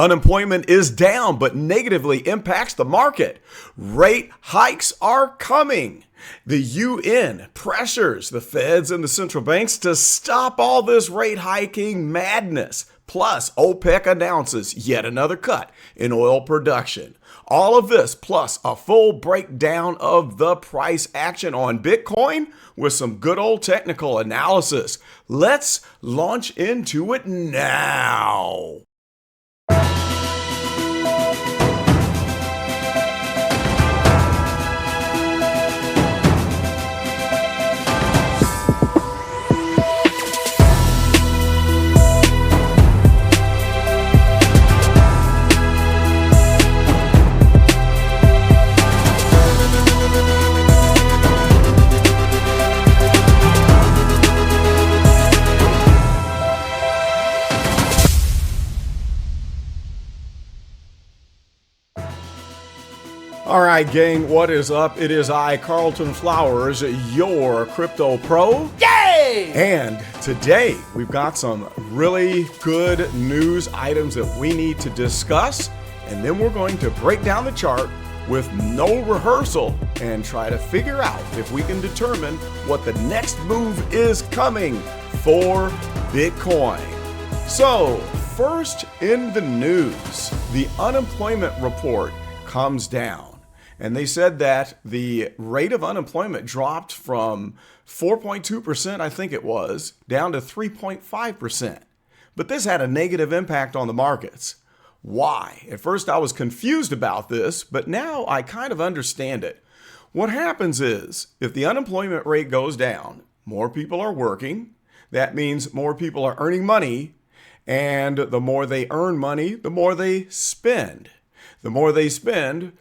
Unemployment is down, but negatively impacts the market. Rate hikes are coming. The UN pressures the feds and the central banks to stop all this rate hiking madness. Plus, OPEC announces yet another cut in oil production. All of this plus a full breakdown of the price action on Bitcoin with some good old technical analysis. Let's launch into it now. All right, gang, what is up? It is I, Carlton Flowers, your crypto pro. Yay! And today we've got some really good news items that we need to discuss. And then we're going to break down the chart with no rehearsal and try to figure out if we can determine what the next move is coming for Bitcoin. So, first in the news, the unemployment report comes down. And they said that the rate of unemployment dropped from 4.2%, I think it was, down to 3.5%. But this had a negative impact on the markets. Why? At first I was confused about this, but now I kind of understand it. What happens is, if the unemployment rate goes down, more people are working. That means more people are earning money. And the more they earn money, the more they spend. The more they spend,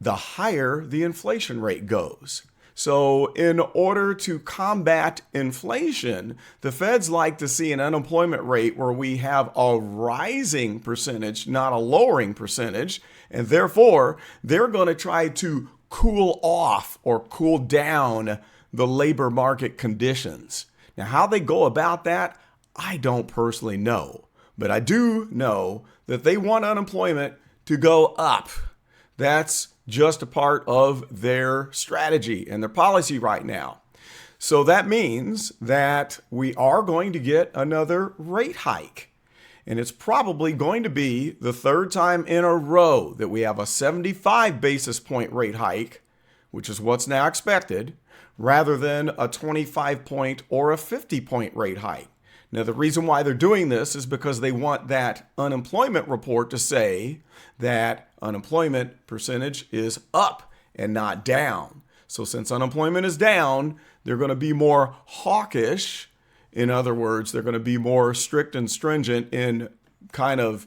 the higher the inflation rate goes. So in order to combat inflation, the feds like to see an unemployment rate where we have a rising percentage, not a lowering percentage. And therefore, they're going to try to cool off or cool down the labor market conditions. Now, how they go about that, I don't personally know. But I do know that they want unemployment to go up. That's just a part of their strategy and their policy right now. So that means that we are going to get another rate hike. And it's probably going to be the third time in a row that we have a 75 basis point rate hike, which is what's now expected, rather than a 25 point or a 50 point rate hike. Now, the reason why they're doing this is because they want that unemployment report to say that unemployment percentage is up and not down. So since unemployment is down, they're going to be more hawkish. In other words, they're going to be more strict and stringent in kind of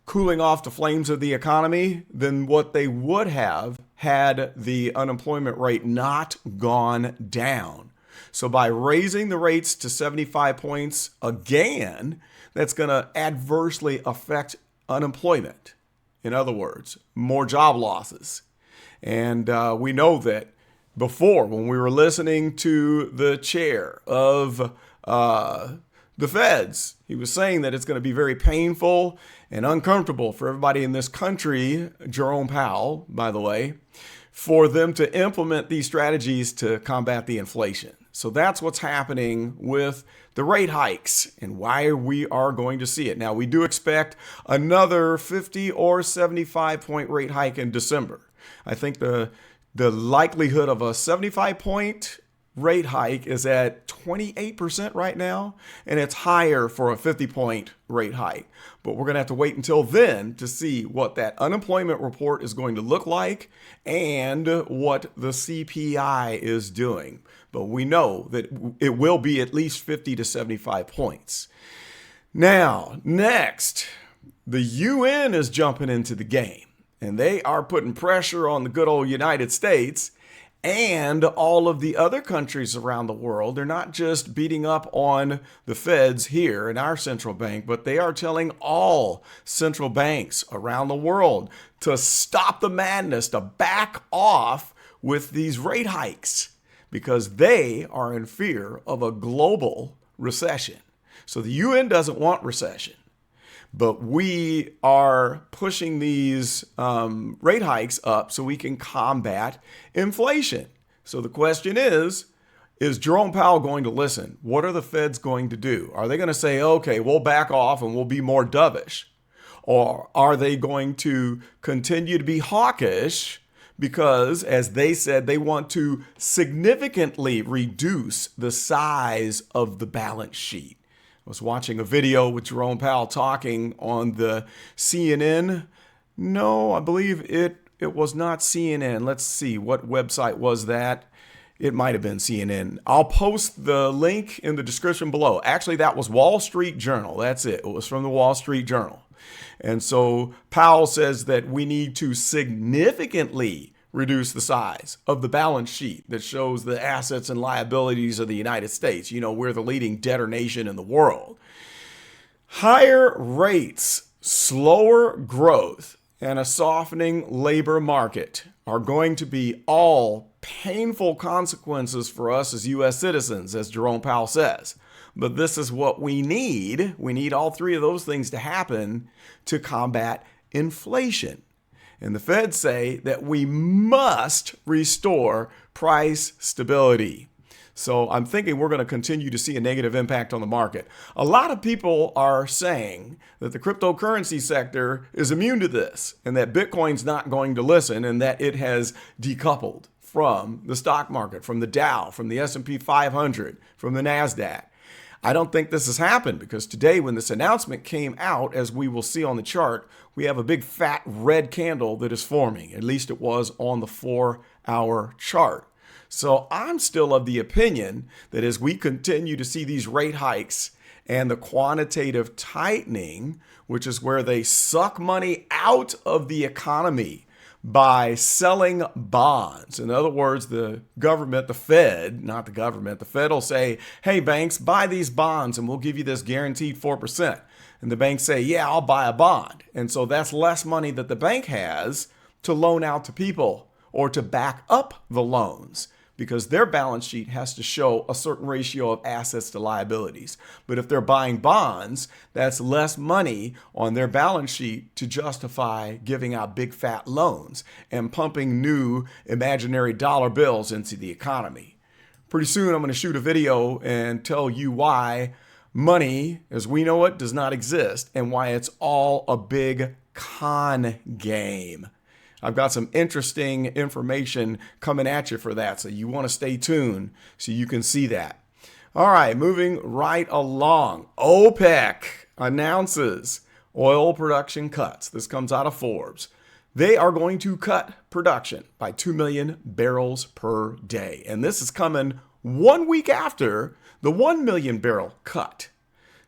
cooling off the flames of the economy than what they would have had the unemployment rate not gone down. So by raising the rates to 75 points again, that's going to adversely affect unemployment. In other words, more job losses. And we know that before, when we were listening to the chair of the feds, he was saying that it's going to be very painful and uncomfortable for everybody in this country, Jerome Powell, by the way, for them to implement these strategies to combat the inflation. So that's what's happening with the rate hikes and why we are going to see it. Now, we do expect another 50 or 75 point rate hike in December. I think the likelihood of a 75 point rate hike is at 28% right now, and it's higher for a 50 point rate hike. But we're going to have to wait until then to see what that unemployment report is going to look like and what the CPI is doing. But we know that it will be at least 50 to 75 points. Now, next, the UN is jumping into the game, and they are putting pressure on the good old United States and all of the other countries around the world. They're not just beating up on the feds here in our central bank, but they are telling all central banks around the world to stop the madness, to back off with these rate hikes, because they are in fear of a global recession. So the UN doesn't want recession. But we are pushing these rate hikes up so we can combat inflation. So the question is Jerome Powell going to listen? What are the Feds going to do? Are they going to say, okay, we'll back off and we'll be more dovish? Or are they going to continue to be hawkish because, as they said, they want to significantly reduce the size of the balance sheet? I was watching a video with Jerome Powell talking on the CNN. No, I believe it was not CNN. Let's see, what website was that? It might have been CNN. I'll post the link in the description below. Actually, that was Wall Street Journal. That's it. It was from the Wall Street Journal. And so Powell says that we need to significantly reduce the size of the balance sheet that shows the assets and liabilities of the United States. You know, we're the leading debtor nation in the world. Higher rates, slower growth, and a softening labor market are going to be all painful consequences for us as U.S. citizens, as Jerome Powell says. But this is what we need. We need all three of those things to happen to combat inflation. And the Feds say that we must restore price stability. So I'm thinking we're going to continue to see a negative impact on the market. A lot of people are saying that the cryptocurrency sector is immune to this and that Bitcoin's not going to listen and that it has decoupled from the stock market, from the Dow, from the S&P 500, from the NASDAQ. I don't think this has happened because today when this announcement came out, as we will see on the chart, we have a big fat red candle that is forming. At least it was on the 4-hour chart. So I'm still of the opinion that as we continue to see these rate hikes and the quantitative tightening, which is where they suck money out of the economy by selling bonds. In other words, the government, the Fed, not the government, the Fed will say, hey, banks, buy these bonds and we'll give you this guaranteed 4%. And the banks say, yeah, I'll buy a bond. And so that's less money that the bank has to loan out to people or to back up the loans, because their balance sheet has to show a certain ratio of assets to liabilities. But if they're buying bonds, that's less money on their balance sheet to justify giving out big fat loans and pumping new imaginary dollar bills into the economy. Pretty soon I'm going to shoot a video and tell you why money, as we know it, does not exist and why it's all a big con game. I've got some interesting information coming at you for that, so you want to stay tuned so you can see that. All right, moving right along. OPEC announces oil production cuts. This comes out of Forbes. They are going to cut production by 2 million barrels per day. And this is coming 1 week after the 1 million barrel cut.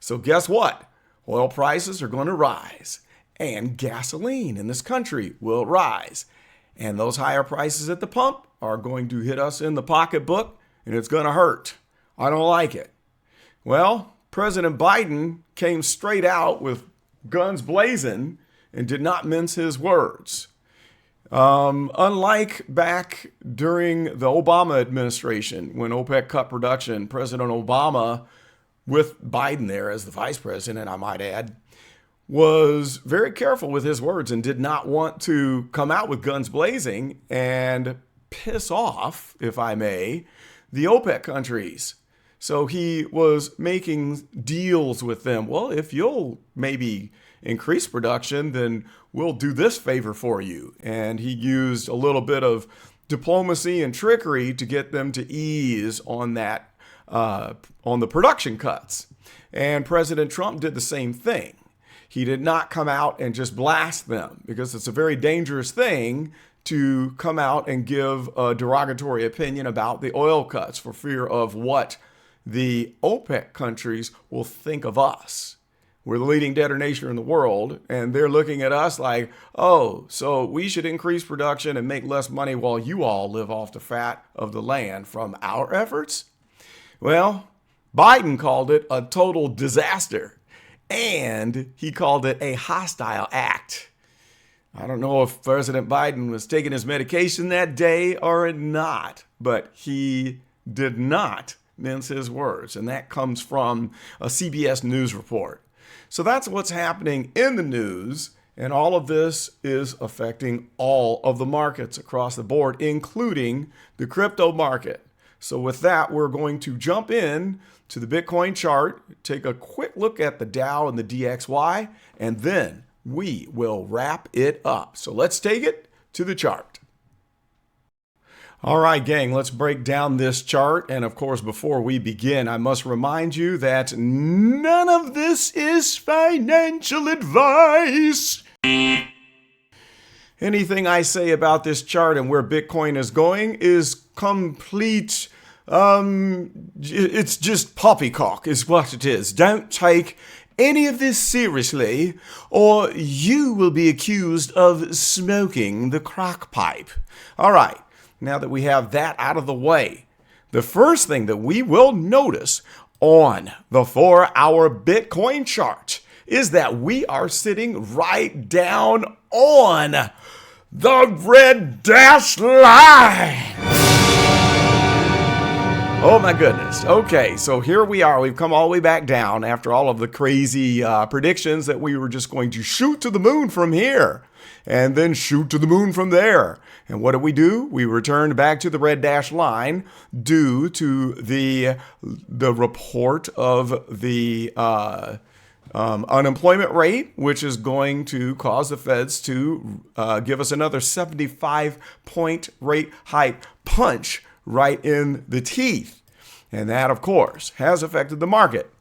So guess what? Oil prices are going to rise. And gasoline in this country will rise. And those higher prices at the pump are going to hit us in the pocketbook, and it's going to hurt. I don't like it. Well, President Biden came straight out with guns blazing and did not mince his words. Unlike back during the Obama administration, when OPEC cut production, President Obama, with Biden there as the vice president, I might add, was very careful with his words and did not want to come out with guns blazing and piss off, if I may, the OPEC countries. So he was making deals with them. Well, if you'll maybe increase production, then we'll do this favor for you. And he used a little bit of diplomacy and trickery to get them to ease on that, on the production cuts. And President Trump did the same thing. He did not come out and just blast them, because it's a very dangerous thing to come out and give a derogatory opinion about the oil cuts for fear of what the OPEC countries will think of us. We're the leading debtor nation in the world, and they're looking at us like, oh, so we should increase production and make less money while you all live off the fat of the land from our efforts? Well, Biden called it a total disaster. And he called it a hostile act. I don't know if President Biden was taking his medication that day or not, but he did not mince his words. And that comes from a CBS News report. So that's what's happening in the news. And all of this is affecting all of the markets across the board, including the crypto market. So with that, we're going to jump in to the Bitcoin chart, take a quick look at the Dow and the DXY, and then we will wrap it up. So let's take it to the chart. All right, gang, let's break down this chart. And of course, before we begin, I must remind you that none of this is financial advice. Anything I say about this chart and where Bitcoin is going is complete, it's just poppycock is what it is. Don't take any of this seriously, or you will be accused of smoking the crack pipe. All right. Now that we have that out of the way, the first thing that we will notice on the 4-hour Bitcoin chart is that we are sitting right down on the red dash line. Oh my goodness. Okay, so here we are. We've come all the way back down after all of the crazy predictions that we were just going to shoot to the moon from here and then shoot to the moon from there. And what do? We returned back to the red dash line due to the report of the unemployment rate, which is going to cause the feds to give us another 75-point rate hike punch right in the teeth. And that, of course, has affected the market.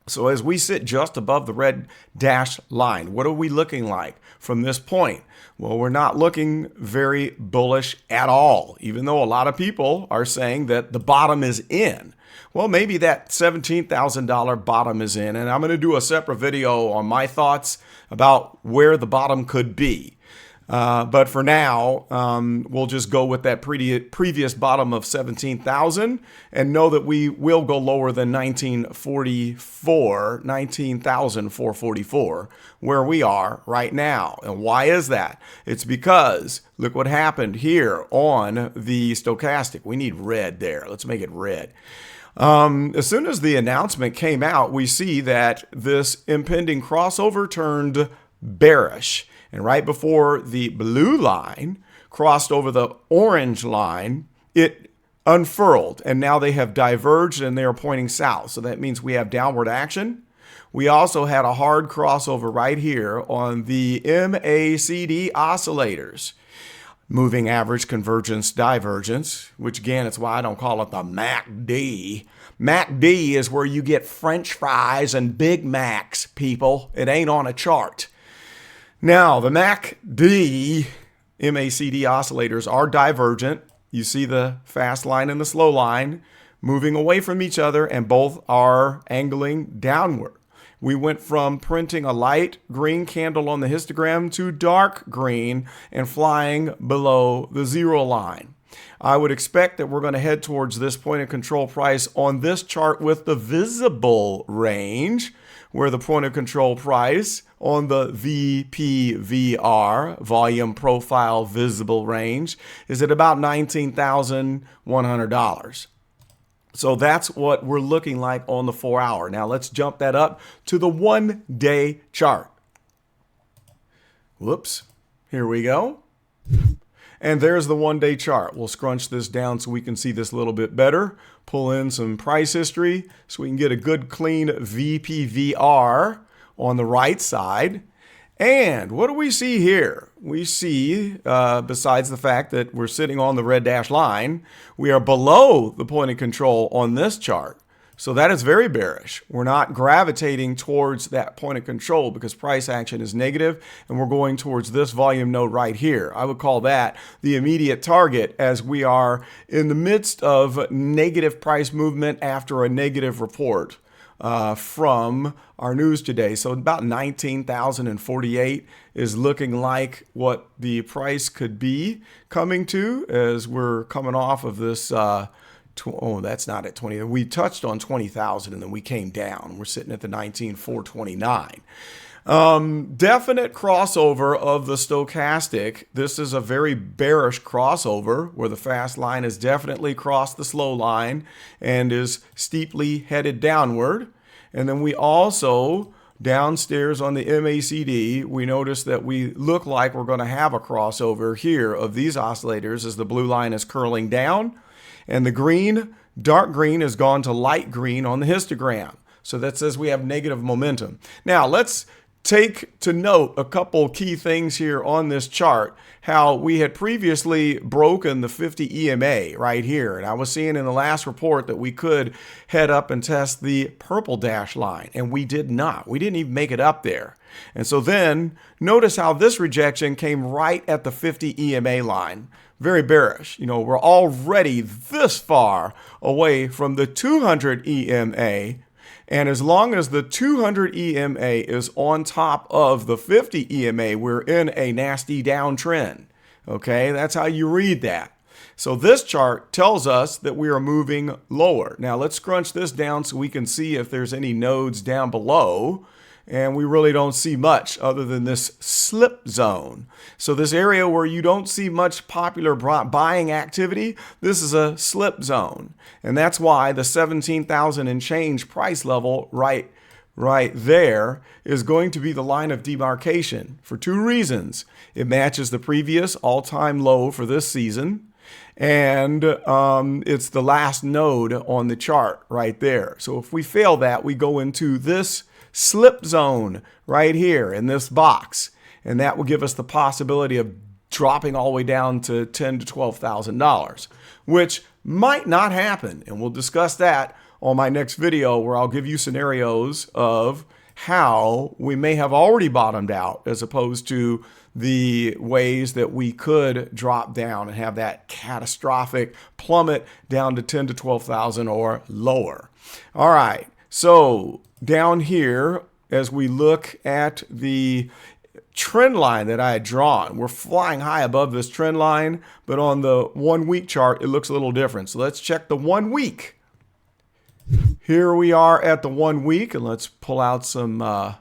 So as we sit just above the red dash line, what are we looking like from this point? Well, we're not looking very bullish at all, even though a lot of people are saying that the bottom is in. Well, maybe that $17,000 bottom is in, and I'm going to do a separate video on my thoughts about where the bottom could be. But for now, we'll just go with that previous bottom of 17,000 and know that we will go lower than 19,444, where we are right now. And why is that? It's because look what happened here on the stochastic. We need red there. Let's make it red. As soon as the announcement came out, we see that this impending crossover turned bearish. And right before the blue line crossed over the orange line, it unfurled. And now they have diverged and they are pointing south. So that means we have downward action. We also had a hard crossover right here on the MACD oscillators. Moving average convergence divergence, which again, it's why I don't call it the MACD. MACD is where you get French fries and Big Macs, people. It ain't on a chart. Now, the MACD oscillators are divergent. You see the fast line and the slow line moving away from each other, and both are angling downward. We went from printing a light green candle on the histogram to dark green and flying below the zero line. I would expect that we're going to head towards this point of control price on this chart with the visible range, where the point of control price on the VPVR, volume profile visible range, is at about $19,100. So that's what we're looking like on the 4-hour. Now let's jump that up to the 1-day chart. Whoops, here we go. And there's the 1-day chart. We'll scrunch this down so we can see this a little bit better. Pull in some price history so we can get a good clean VPVR on the right side. And what do we see here? We see, besides the fact that we're sitting on the red dash line, we are below the point of control on this chart. So that is very bearish. We're not gravitating towards that point of control because price action is negative, and we're going towards this volume node right here. I would call that the immediate target, as we are in the midst of negative price movement after a negative report from our news today. So about 19,048 is looking like what the price could be coming to as we're coming off of this oh, that's not at 20. We touched on 20,000 and then we came down. We're sitting at the 19,429. Definite crossover of the stochastic. This is a very bearish crossover where the fast line has definitely crossed the slow line and is steeply headed downward. And then we also downstairs on the MACD, we notice that we look like we're going to have a crossover here of these oscillators as the blue line is curling down, and the green, dark green, has gone to light green on the histogram. So that says we have negative momentum. Now let's take to note a couple key things here on this chart, how we had previously broken the 50 EMA right here. And I was seeing in the last report that we could head up and test the purple dash line, and we did not. We didn't even make it up there. And so then notice how this rejection came right at the 50 EMA line. Very bearish. You know, we're already this far away from the 200 EMA. And as long as the 200 EMA is on top of the 50 EMA, we're in a nasty downtrend. Okay, that's how you read that. So this chart tells us that we are moving lower. Now let's scrunch this down so we can see if there's any nodes down below. And we really don't see much other than this slip zone. So this area where you don't see much popular buying activity, this is a slip zone. And that's why the 17,000 and change price level right there is going to be the line of demarcation for two reasons. It matches the previous all-time low for this season. And it's the last node on the chart right there. So if we fail that, we go into this slip zone right here in this box, and that will give us the possibility of dropping all the way down to $10,000 to $12,000, which might not happen. And we'll discuss that on my next video, where I'll give you scenarios of how we may have already bottomed out as opposed to the ways that we could drop down and have that catastrophic plummet down to 10 to 12,000 or lower. All right. So down here, as we look at the trend line that I had drawn, we're flying high above this trend line, but on the 1 week chart, it looks a little different. So let's check the 1 week. Here we are at the 1 week, and let's pull out some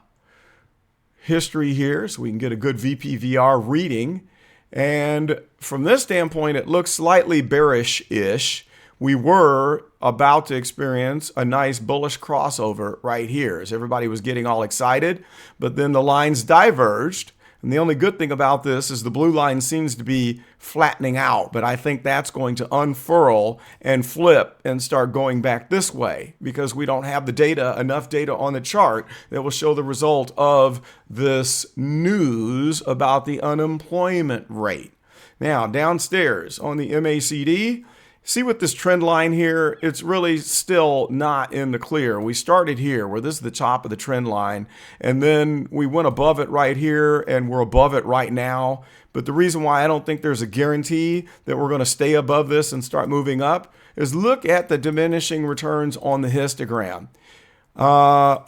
history here so we can get a good VPVR reading. And from this standpoint, it looks slightly bearish-ish. We were about to experience a nice bullish crossover right here as everybody was getting all excited, but then the lines diverged. And the only good thing about this is the blue line seems to be flattening out, but I think that's going to unfurl and flip and start going back this way because we don't have the data, enough data on the chart that will show the result of this news about the unemployment rate. Now, downstairs on the MACD, see with this trend line here, it's really still not in the clear. We started here where this is the top of the trend line, and then we went above it right here, and we're above it right now. But the reason why I don't think there's a guarantee that we're going to stay above this and start moving up is look at the diminishing returns on the histogram.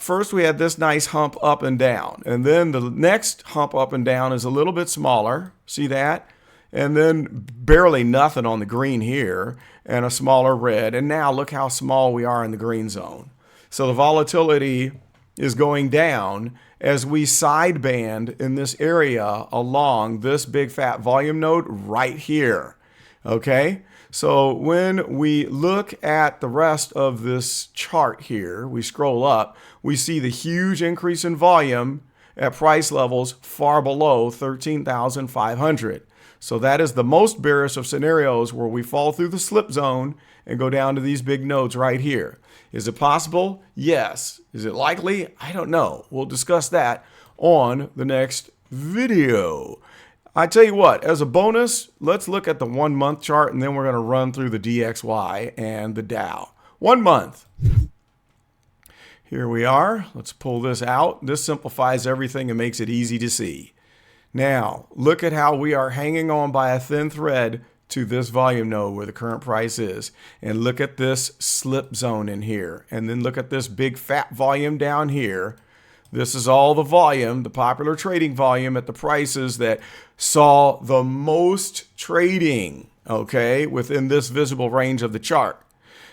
First, we had this nice hump up and down, and then the next hump up and down is a little bit smaller. See that? And then barely nothing on the green here and a smaller red. And now look how small we are in the green zone. So the volatility is going down as we sideband in this area along this big fat volume node right here. Okay. So when we look at the rest of this chart here, we scroll up, we see the huge increase in volume at price levels far below 13,500. So that is the most bearish of scenarios where we fall through the slip zone and go down to these big nodes right here. Is it possible? Yes. Is it likely? I don't know. We'll discuss that on the next video. I tell you what, as a bonus, let's look at the 1 month chart, and then we're going to run through the DXY and the Dow. 1 month. Here we are. Let's pull this out. This simplifies everything and makes it easy to see. Now, look at how we are hanging on by a thin thread to this volume node where the current price is. And look at this slip zone in here. And then look at this big fat volume down here. This is all the volume, the popular trading volume at the prices that saw the most trading, okay, within this visible range of the chart.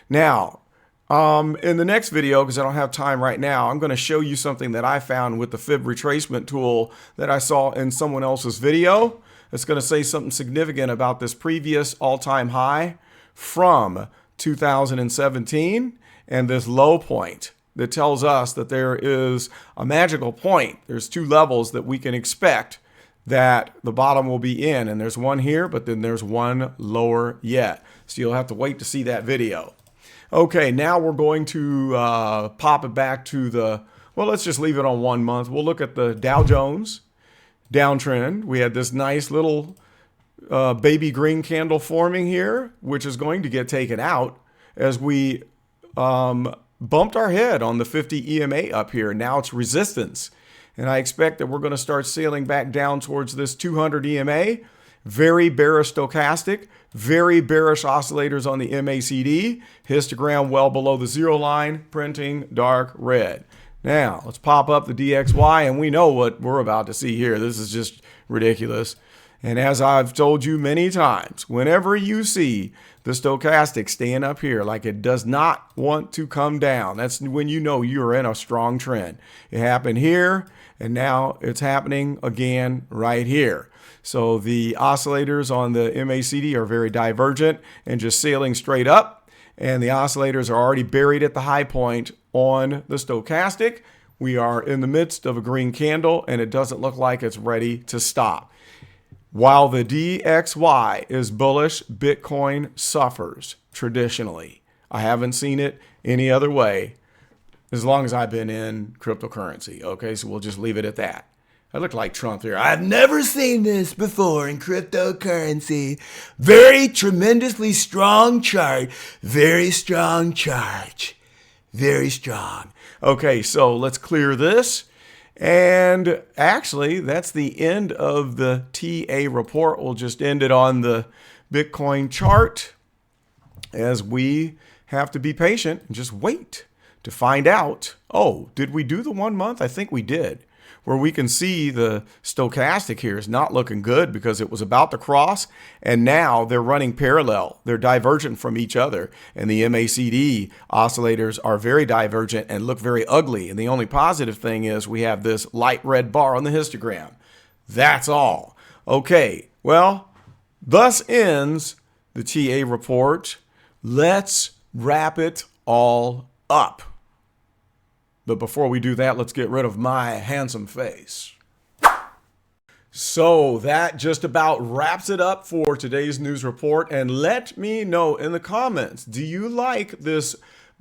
Now, in the next video, because I don't have time right now, I'm going to show you something that I found with the fib retracement tool that I saw in someone else's video. It's going to say something significant about this previous all-time high from 2017 and this low point. that tells us that there is a magical point. There's two levels that we can expect that the bottom will be in, and there's one here, but then there's one lower yet. So you'll have to wait to see that video. Okay, now we're going to pop it back to well, let's just leave it on 1 month. We'll look at the Dow Jones downtrend. We had this nice little baby green candle forming here, which is going to get taken out as we bumped our head on the 50 EMA up here. Now it's resistance. And I expect that we're going to start sailing back down towards this 200 EMA. Very bearish stochastic, very bearish oscillators on the MACD. Histogram well below the zero line, printing dark red. Now, let's pop up the DXY, and we know what we're about to see here. This is just ridiculous. And as I've told you many times, whenever you see the stochastic staying up here like it does not want to come down, that's when you know you're in a strong trend. It happened here, and now it's happening again right here. So the oscillators on the MACD are very divergent and just sailing straight up, and the oscillators are already buried at the high point on the stochastic. We are in the midst of a green candle, and it doesn't look like it's ready to stop. While the DXY is bullish, Bitcoin suffers traditionally. I haven't seen it any other way as long as I've been in cryptocurrency. Okay, so we'll just leave it at that. I look like Trump here. I've never seen this before in cryptocurrency. Very tremendously strong chart. Very strong chart. Very strong. Okay, so let's clear this. And actually, that's the end of the TA report. We'll just end it on the Bitcoin chart as we have to be patient and just wait to find out. Oh, did we do the 1 month? I think we did. Where we can see the stochastic here is not looking good because it was about to cross, and now they're running parallel. They're divergent from each other, and the MACD oscillators are very divergent and look very ugly. And the only positive thing is we have this light red bar on the histogram. That's all. Okay, well, thus ends the TA report. Let's wrap it all up. But before we do that, let's get rid of my handsome face. So that just about wraps it up for today's news report. And let me know in the comments, do you like this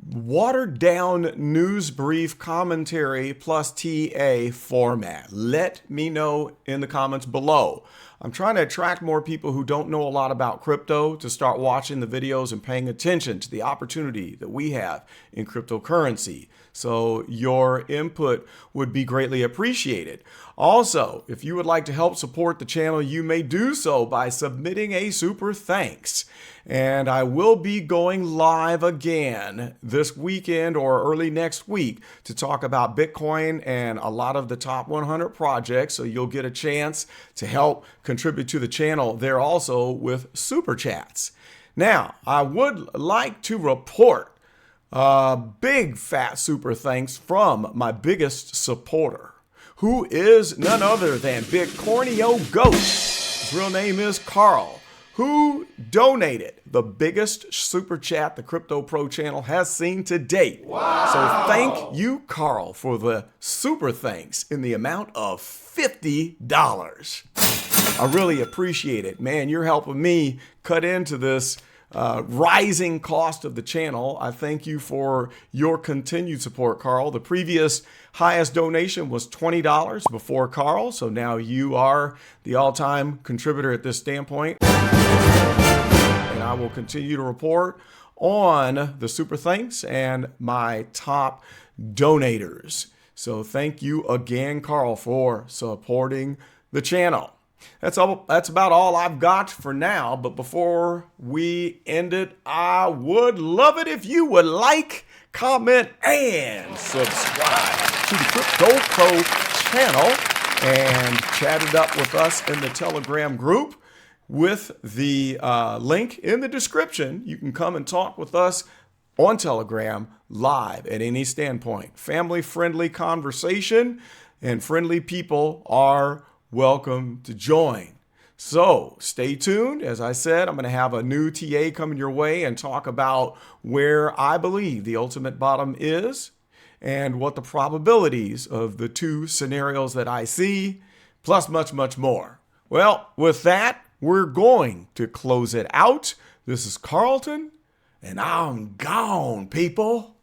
watered down news brief commentary plus TA format? Let me know in the comments below. I'm trying to attract more people who don't know a lot about crypto to start watching the videos and paying attention to the opportunity that we have in cryptocurrency. So your input would be greatly appreciated. Also, if you would like to help support the channel, you may do so by submitting a super thanks. And I will be going live again this weekend or early next week to talk about Bitcoin and a lot of the top 100 projects. So you'll get a chance to help contribute to the channel there also with super chats. Now, I would like to report big fat super thanks from my biggest supporter, who is none other than Bitcoinio Goat. His real name is Carl, who donated the biggest super chat the Crypto Pro channel has seen to date. Wow. So thank you, Carl, for the super thanks in the amount of $50. I really appreciate it. Man, you're helping me cut into this rising cost of the channel. I thank you for your continued support, Carl. The previous highest donation was $20 before Carl, so now you are the all-time contributor at this standpoint. And I will continue to report on the super thanks and my top donators. So thank you again, Carl, for supporting the channel. That's about all I've got for now. But before we end it, I would love it if you would like, comment, and subscribe to the Crypto Pro channel and chat it up with us in the Telegram group with the link in the description. You can come and talk with us on Telegram live at any standpoint. Family-friendly conversation and friendly people are welcome to join. So stay tuned. As I said, I'm going to have a new TA coming your way and talk about where I believe the ultimate bottom is and what the probabilities of the two scenarios that I see, plus much, much more. Well, with that, we're going to close it out. This is Carlton, and I'm gone, people.